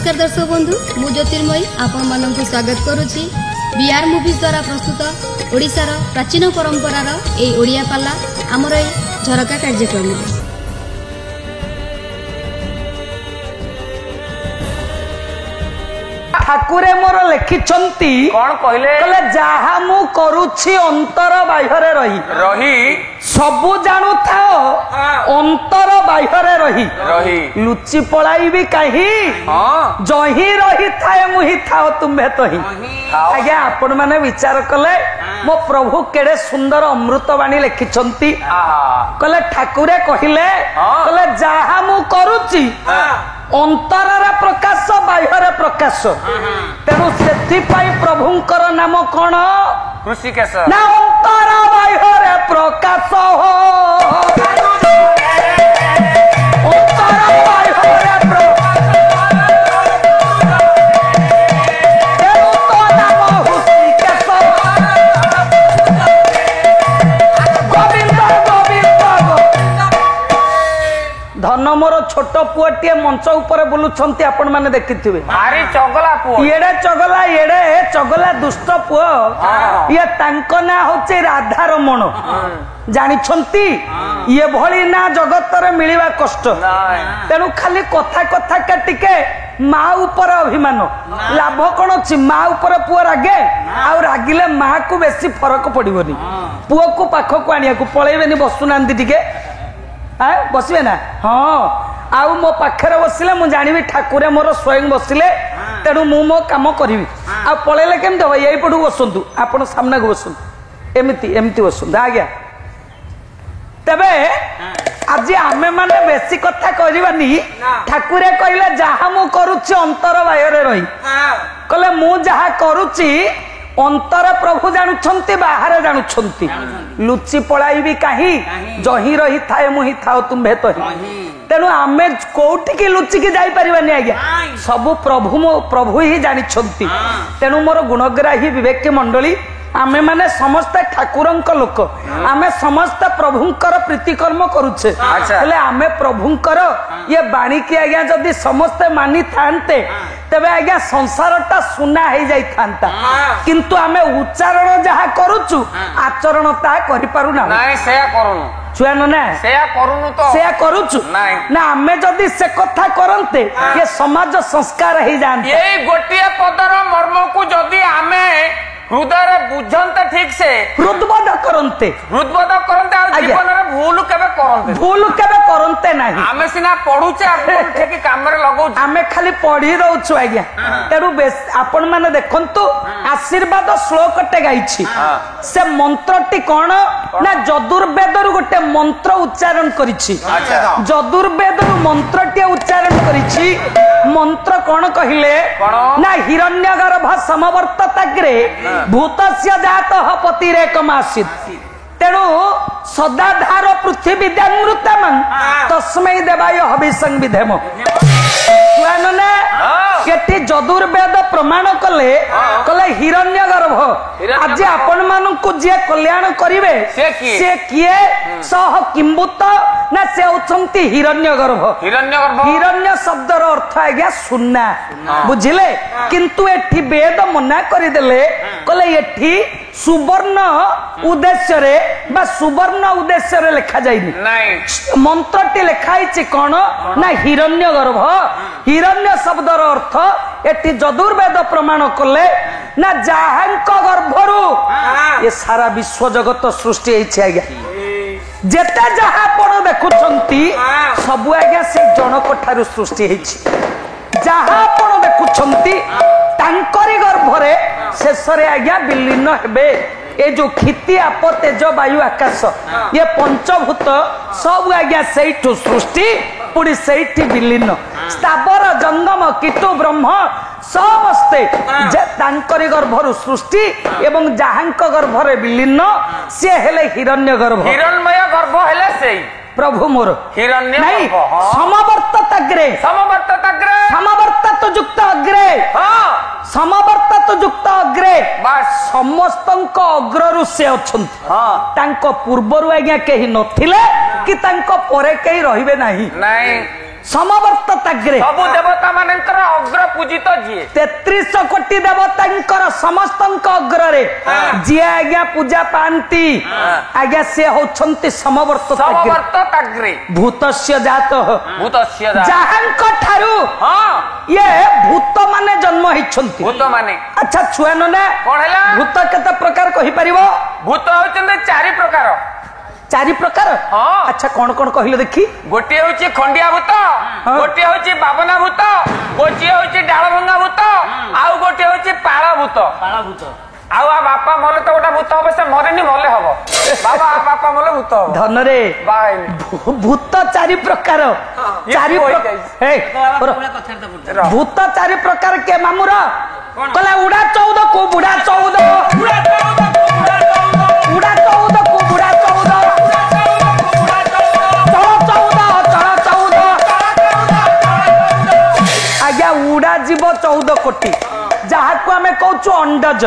नमस्कार दर्शक बंधु मु ज्योतिर्मयी आपण मानक स्वागत करुच्ची बीआर मूवीज द्वारा प्रस्तुत ओडिशार प्राचीन परंपरार ए ओडिया पाला आमर ए झरका कार्यक्रम ठाकुरे मोर लिखिछंती कौन कहले कहले जहा मु करूछि अंतर बाह्ୟରେ रही रही सबु जानू थाओ अंतर बाह्ୟରେ रही रही लुचि पळाइबी काहे हां जही रही थाए मुही थाओ तुम्हे तो ही आज्ञा आपण माने विचार कले मो प्रभु केड़े सुंदर अमृतवाणी लिखिछंती कहले ठाकुरे कहिले कहले जहा मु करूछि अंतरर प्रकाश बाह्यर प्रकाश तेणु से प्रभुंकर नाम कौन ऋषिकेश ना अंतर बाह्यर प्रकाश हो अंतर बाह्यर धन मोर छोट पुअटे मंच ऊपर बुलुछंती आपण माने देखिथिबे भारी चगला पुओ एड़े चगला दुष्ट पुओ ये तांको ना होचे राधा रमण जानिछंती ये भली ना जगत रे मिलिबा कष्ट तेनु खाली कथा कथा काटिके माँ ऊपर अभिमान लाभ कौन अच्छी माँ ऊपर पुओ रागे आउ रागिले माँ को बेसी फरक पड़िबनी पुओ को पाखक आनिया को पळेबेनी बसुनांती टिके बसबे ना हाँ आउ मो पाखे बसिले मु जानिबी ठाकुरे मोर स्वयं बसिले तेणु मु मो काम करी आ पळेले केमते हो यही पटू बसंतु आपण सामना को बसंतु एमिति एमिति बसंतु आज्ञा तबे आज आमे माने बेसी कथा करिबानी ठाकुरे कहले जहा मु करूछि अंतर बाह्ୟରେ रही कहले मु जहा करूछि अंतर प्रभु जानुछंती बाहर जानुछंती लुचि पळाइबी काहे जही रही थाए मुही थाओ तुम्हे तो तेणु आमे कोठी की लुचि की जाई परिबानी आज्ञा सब प्रभु ही जानिछंती तेणु मोर गुणग्राही विवेक मंडली आमे माने समस्त ठाकुरंक लोक आमे समस्त प्रभुंकर प्रीतिकर्म करूछे हेले आमे प्रभुंकर ये बाणी की आज्ञा जदि समस्त मानी थांते तबे आज्ञा संसारटा सुना हे जाई थांता किंतु आमे उच्चारण जहा करूछु आचरण ता करि पारु ना नाही सेया करूनु छुआनो ना सेया करूनु तो सेया करूछु ना आमे जदि से कथा करंते ये समाज संस्कार हे जानते एई गोटिए पदर मर्म को जदि आमे हृदय बुझंते ठीक से हृदबोध करंते आ जीवन रे भूल केबे करंते नाही आमे सिना पढुचे आपण ठेकी काम रे लगाउ आमे खाली पढी रहउछु आज्ञा तेरु आपण माने देखंतु आशीर्वाद श्लोक टे गाइछि से मंत्रटी कोन ना जदुर्वेदरु गोटे मंत्र उच्चारण करिछि जदुर्वेदरु मंत्रटी उच्चारण करिछि मंत्र कोन कहिले ना हिरण्यगर्भ समवर्तताग्रे भूतस्य जातः पतिरेकमासीत् तेणु सदाधार पृथ्वी द्यामृतमं तस्मै देवाय हविषं विधेम केटी जदुर्वेद प्रमाण कले कले हिरण्यगर्भ आज आपण मानकु जे कल्याण करिवे से किए सह किंबुत ना से होचंती हिरण्यगर्भ हिरण्य शब्दर अर्थ आज्ञा सुन्ना बुझिले किंतु एठी वेद मना करि देले कले एठी सुवर्ण उद्देश्य रे बा सुवर्ण उद्देश्य रे लिखा जाइनी नहीं मंत्रटी लिखाई छि कोन ना हिरण्यगर्भ हिरण्य शब्दर अर्थ एटी जदुर्वेद प्रमाण कले ना जाहांक गर्भरु ये सारा विश्व जगत सृष्टि हेछि आज्ञा जेते जहा पण देखुछंती सब आज्ञा से जनक ठारु सृष्टि हेछि जहा पण देखुछंती तांकरी गर्भरे शेषरे आज्ञा विलीन हेबे ए जो क्षिति आप तेज वायु आकाश ये पंचभूत सब आज्ञा सेठु सृष्टि पुड़ी सेठी विलीन स्थावर जंगम कीटु ब्रह्म समस्ते जे तांकरी गर्भरु सृष्टि एवं जाहांक गर्भरे विलीन से हेले हिरण्य गर्भ हिरण्मय गर्भ हेले सेई प्रभु मोर हिरण्य नहीं समवर्तताग्रे समवर्तत युक्त अग्रे समवर्तत युक्त अग्रे समस्तंक अग्ररु से अछंती तांको पूर्वरु आज्ञा केही नथिले कि तांको परे केही रहिबे नाही समवर्तताग्रे सब देवता मानकर अग्र पूजित जी 33 कोटी देवतांकर समस्तंक अग्रे जी आज्ञा पूजा पाती आज्ञा से होछंती समवर्तताग्रे भूतस्य जात जहांक ठारू ये भूत माने जन्म होइछंती भूत माने अच्छा छुआ नने कोन हैला भूत केते प्रकार कहि परिबो भूत होचंती 4 प्रकार 4 प्रकार अच्छा कौन कौन कहले देखी गोटे होची खंडिया भूत गोटे होची बाबना भूत गोटे होची डालभंगा भूत आउ गोटे होची पाळ भूत आउ आ बापा मले तो गोटा भूत हबे से मरेनी मले हबो बाबा बापा मले भूत हबो धन रे बाई भूत 4 प्रकार 4 भूत 4 प्रकार के मामुर कहला उड़ा 14 को बुढ़ा 14 उड़ा 14 को बुढ़ा 14 आज्ञा उड़ा जीव 14 कोटी जहा को आमे कहूँ अंडज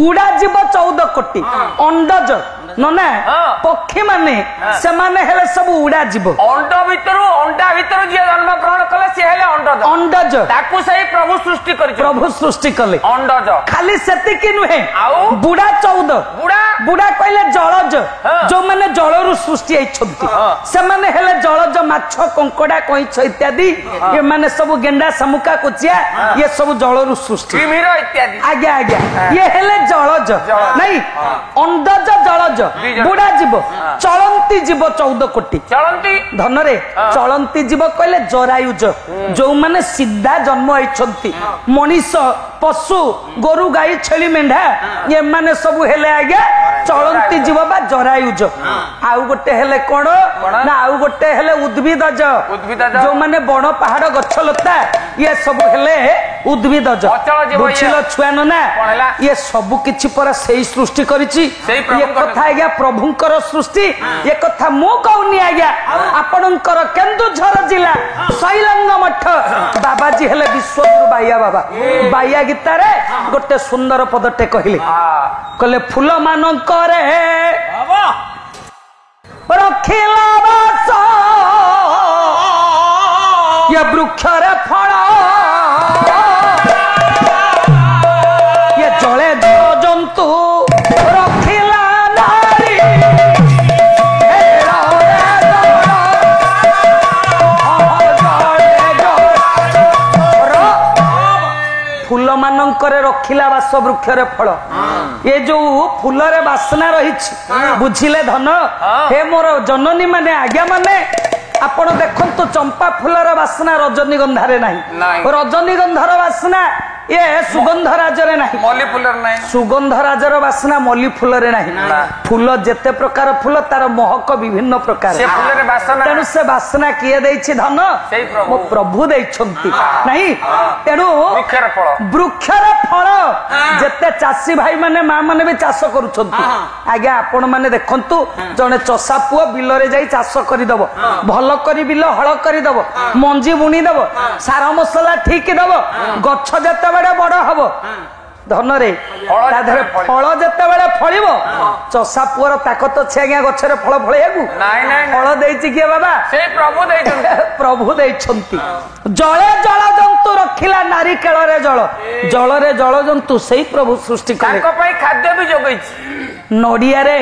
उड़ा जीव 14 कोटी अंडज नना पक्षी माने से माने हेले सब उड़ा जीव अंडा भीतर जे जन्म ग्रहण कले से हेले अंडज ताकू सही प्रभु सृष्टि कले अंडज खाली सेति कि नुहे आउ बुढ़ा 14 बुढ़ा कहले जलज जो माने जलरु सृष्टि आइछंती से माने हेले जलज माछ कंकड़ा कइछ इत्यादि ये माने सब गेंडा समुका कुचिया ये सब जलरु सृष्टि किमिर इत्यादि आज्ञा आज्ञा ये हेले जलज नहीं अंडज जलज बुढ़ा जीव चलंती जीव 14 कोटी चलंती धन रे चलंती जीव कहले जरायुज जो माने सीधा जन्म होइछंती मनीष पशु गोरु गाई छेली मेंढा ये माने सब हेले आज्ञा चलंती जीव बा जरायुज आउ गोटे हेले कोन ना आउ गोटे हेले उद्भिदज जो माने बण पहाड़ गछ लता ये सब हेले उद्भिदज बुझिलो छुआ ना ये सब किछि पर सेही सृष्टि करिछि ये कथा आज्ञा प्रभुंकर सृष्टि ये कथा मु कहूनी आज्ञा आपणकर केन्दुझर जिला शैलंग मठ बाबाजी हेले विश्वगुरु बाइया बाबा बाइया गीता रे गोटे सुंदर पदटे कहले कहले फूल मानकरे रखिला बास ये वृक्षरे फल ये जले जंतु रखिला नारी फूल मानकरे रखिला बास वृक्षरे फल ये जो फूल रे बासना रही बुझिले धन हे मोर जननी माने आज्ञा माने आपण देखंतु चंपा फूलर बासना रजनीगंधा रे नहीं रजनीगंधार बासना ये सुगंध राजरे नहीं मल्ली फूलर नहीं सुगंध राजर बासना मल्ली फूलरे नहीं फूल जेते प्रकार फूल तार महक विभिन्न प्रकार से फूलरे बासना तेणु से बासना किए देछि धन मो प्रभु देइछंती नहीं तेणु वृक्षर फल जेते चासी भाई माने मां माने भी चाष करूछंती आज्ञा आपण माने देखंतु जने चषा पुओ बिल रे जाई चाष करि दबो भल करी बिल हळ करि दबो मंजी बुनी दबो सारा मसला ठीक दबो गछ जते बड़े बड़ हबो धन रे फल जते बड़े फलिबो चषा पुओर ताकत अछि आज्ञा गछरे फल फळेयाकू नाही नाही फल देइछि के बाबा से प्रभु देइछंती प्रभु देइछंती जळे जळ जंतु रखिला नारी केळरे जळ जळरे जळ जंतु सेही प्रभु सृष्टि करे ताको पई खाद्य भी जोगैछि नडिया रे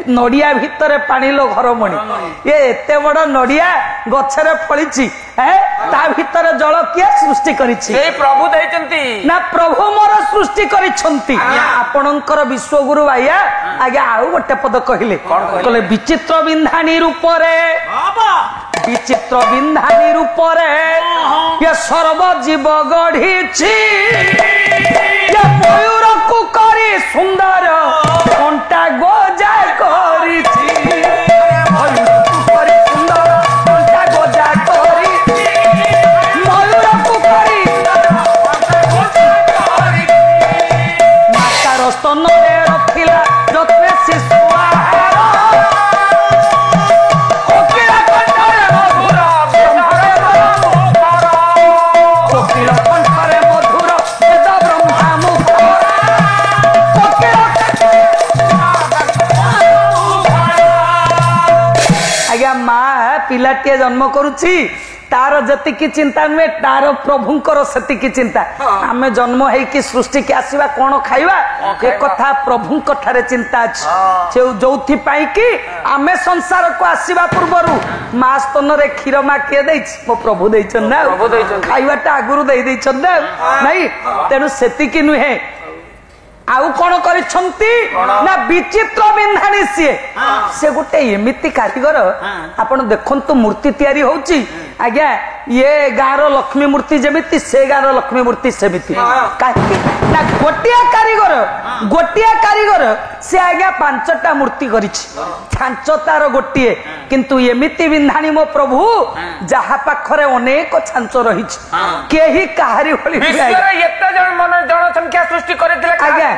नडिया भितरे पानी लो घर मणि ये एते बड़ नडिया गछरे फळिछि ता भितरे जळ किए सृष्टि करिछि सेही प्रभु देइछंती ना प्रभु मोर सृष्टि करिछंती आपणकर विश्वगुरु भाइया आगे आउ गोटे पद कहिले कहले विचित्र बिंधानी रूप रे विचित्र बिंधानी रूप रे ये सर्व जीव गढ़िछि ये मयूर को करी सुंदर कंटा गोजा करिछि मयूर को करी सुंदर कंटा गोजा करिछि मयूर को करी मातार स्तन रे रखिला जत्रे शिशु पिलाटे जन्म करुछि तार जतिकी चिंता नुहे तार प्रभुंकर सेतिकी चिंता आमे जन्म हेकी सृष्टि के आसीबा कोन खाइबा ए कथा प्रभुंक ठारे चिंता अछि जोथि पाई कि आमे संसार को आसीबा पूर्वरु मा स्तन रे क्षीर मा के दैछ मो प्रभु दैछन ना खाइबाटा आगुरु दै दैछन ना नहीं तेनु सेतिकी नुहे आउ कौन करिछंती ना विचित्र बिंधानी से गोटे एमिति कारीगर आपण देखंतु मूर्ति तयारी होउची आज्ञा ये गाँव लक्ष्मी मूर्ति जमिति से गाँव लक्ष्मी मूर्ति सेमिति ना गोटिया कारीगर से आज्ञा 5टा मूर्ति करिछि छांच तार गोटिए किंतु एमिति बिंधानी मो प्रभु जहा पाखरे अनेक छांच रहिछि केही काहारी भली विश्वरे एते जन मन जनसंख्या सृष्टि करिथिले आज्ञा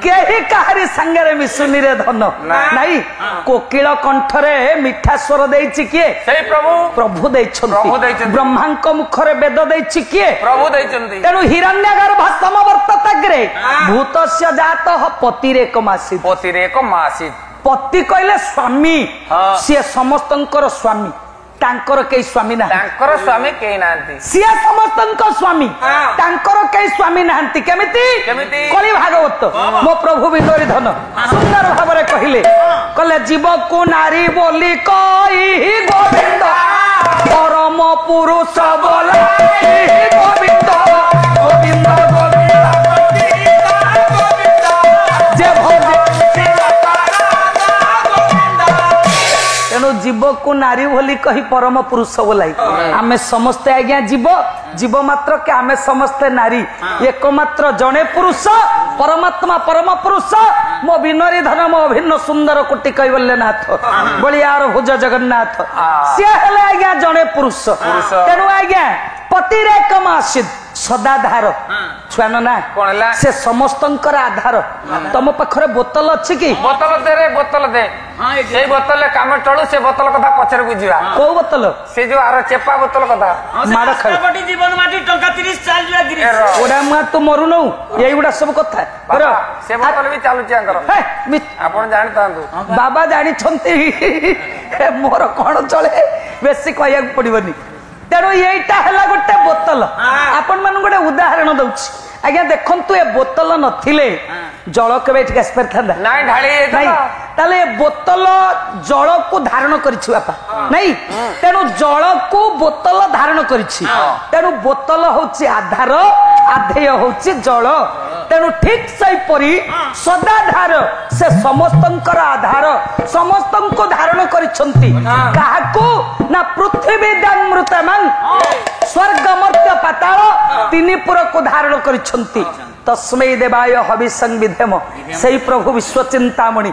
केही काहारी संगरे मिसुनी रे धन नाही कोकिल कंठरे मिठा स्वर देछि किए सेई प्रभु दैछंती ब्रह्मांक मुखरे वेद दैछि किए प्रभु दैछंती तेनु हिरण्यगर्भ समवर्ततग्रे भूतस्य जातः पतिरेक मासी पति कहले स्वामी से समस्तंकर स्वामी तांकर कई स्वामी ना तांकर स्वामी कई नांती सिया समस्तंकर स्वामी तांकर कई स्वामी नांती केमिति कली भागवत मो प्रभु बिंदोरी धन सुंदर भाबरे कहिले कले जीव को नारी बोली कई गोविंद परम पुरुष बोलाई गोविंद गोविंद तेणु जीव को नारी बोली कही परम पुरुष बोलाई आमे समस्ते आज्ञा जीव मात्र के आमे समस्ते नारी एकमात्र जने पुरुष परमात्मा परम पुरुष मो बिनरी धन मो अभिन्न सुंदर कोटि कैवल्य नाथ बलियार भुज जगन्नाथ सी हेले आज्ञा जने पुरुष तेणु आज्ञा पतिरेक मासिद सदाधार छुआ ना से समस्तंकर आधार तुम पाखरे बोतल अच्छी कि बोतल दे रे बोतल दे से बोतल काम चलू से बोतल कथा पछरे बुझिबा को बोतल से जो आरो चेपा बोतल कथा मार खाई जीवन माटी टंका 30 40 ला गिरी ओडा मा तो मरु न एई गुडा सब कथा करो से बोतल भी चालू चिया करो आपण जानि तांतु बाबा जानि छंती मोर कोन चले बेसी कहया पड़िबनी तेणु यहीटा है गोटे बोतल आपण मान गोटे उदाहरण दउछि आज्ञा देखंतु ए बोतल नथिले जल केबे ठीक आसपर था नाही ढाळी नाही ताले बोतल जल को धारण करिछि बापा नाही तेणु जल को बोतल धारण करिछि तेणु बोतल होछि आधार आधेय होछि जल तेणु ठीक सही परी सदाधार से समस्तंकर आधार समस्तंको धारण करिछंती काहाकू ना पृथ्वी दामृतमं स्वर्ग मर्त्य पाताल तीन पुर को धारण करिछंती तस्मै देवाय हविषं विधेम सेई प्रभु विश्व चिंतामणि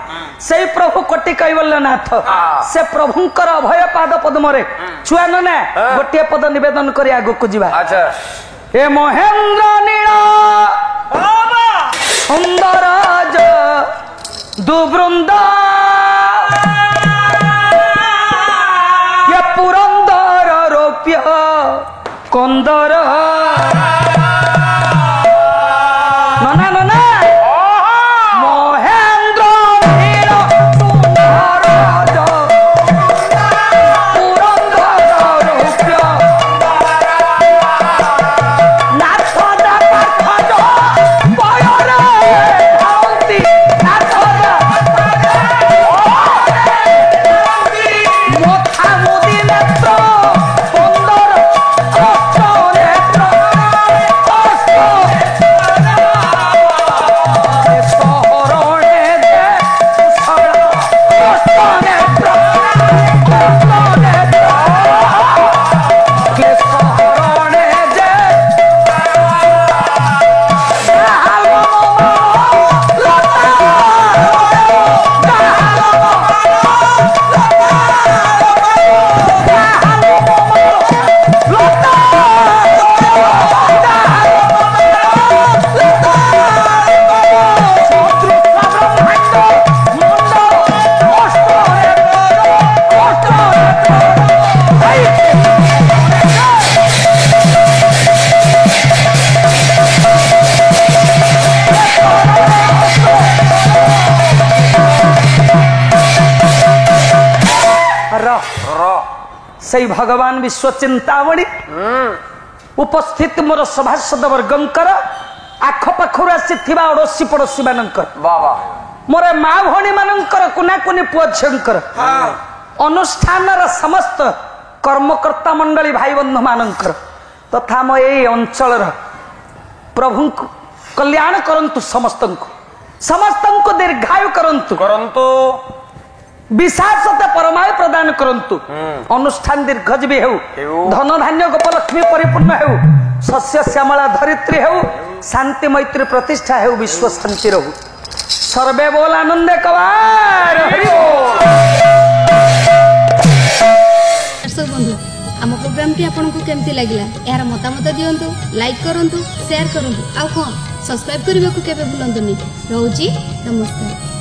सेई प्रभु कोटि कैवल्यनाथ से प्रभुंकर अभय पाद पद्म रे छुआ ना गोटे पद निवेदन करी आगु को जीवा अच्छा ए महेंद्र नील सुंदर दुवृंद ये पुरंदर रौप्य कंदर नना नना महेंद्र नील सुंदर पुरंदर रौप्य नाथ दा पाखज पयरे धाउती नाथ दा मोथा मुदी नेत्र सुंदर नेत्र ସେଇ ଭଗବାନ ବିଶ୍ୱ ଚିନ୍ତାମଣି ଉପସ୍ଥିତ ମୋର ସଭାସଦ ବର୍ଗଙ୍କର ଆଖପାଖରୁ ଆସିଥିବା ଅଡୋଶୀ ପଡୋଶୀ ମାନଙ୍କର ମୋର ମା ଭଉଣୀ ମାନଙ୍କର କୁନାକୁନି ପୁଅ ଝିଅଙ୍କର ଅନୁଷ୍ଠାନର ସମସ୍ତ କର୍ମକର୍ତ୍ତା ମଣ୍ଡଳୀ ଭାଇ ବନ୍ଧୁ ମାନଙ୍କର ତଥା ଆମ ଏଇ ଅଞ୍ଚଳର ପ୍ରଭୁଙ୍କୁ କଲ୍ୟାଣ କରନ୍ତୁ ସମସ୍ତଙ୍କୁ ଦୀର୍ଘାୟୁ କରନ୍ତୁ ବିଶାସତା ପରମାୟୁ ପ୍ରଦାନ କରନ୍ତୁ ଅନୁଷ୍ଠାନ ଦୀର୍ଘଜୀବୀ ହେଉ ଧନ ଧାନ୍ୟ ଗୋପଲକ୍ଷ୍ମୀ ପରିପୂର୍ଣ୍ଣ ହେଉ ଶସ୍ୟ ଶ୍ୟାମଳା ଧରିତ୍ରୀ ହେଉ ଶାନ୍ତି ମୈତ୍ରୀ ପ୍ରତିଷ୍ଠା ହେଉ ବିଶ୍ୱ ଶାନ୍ତି ରହୁ ସର୍ବେ ବୋଲ ଆନନ୍ଦେ କବାର ହରି ବନ୍ଧୁ ଆମ ପ୍ରୋଗ୍ରାମଟି ଆପଣଙ୍କୁ କେମିତି ଲାଗିଲା ଏହାର ମତାମତ ଦିଅନ୍ତୁ ଲାଇକ୍ କରନ୍ତୁ ସେୟାର କରନ୍ତୁ ଆଉ କଣ ସବସ୍କ୍ରାଇବ କରିବାକୁ କେବେ ଭୁଲନ୍ତୁନି ରହୁଛି ନମସ୍କାର।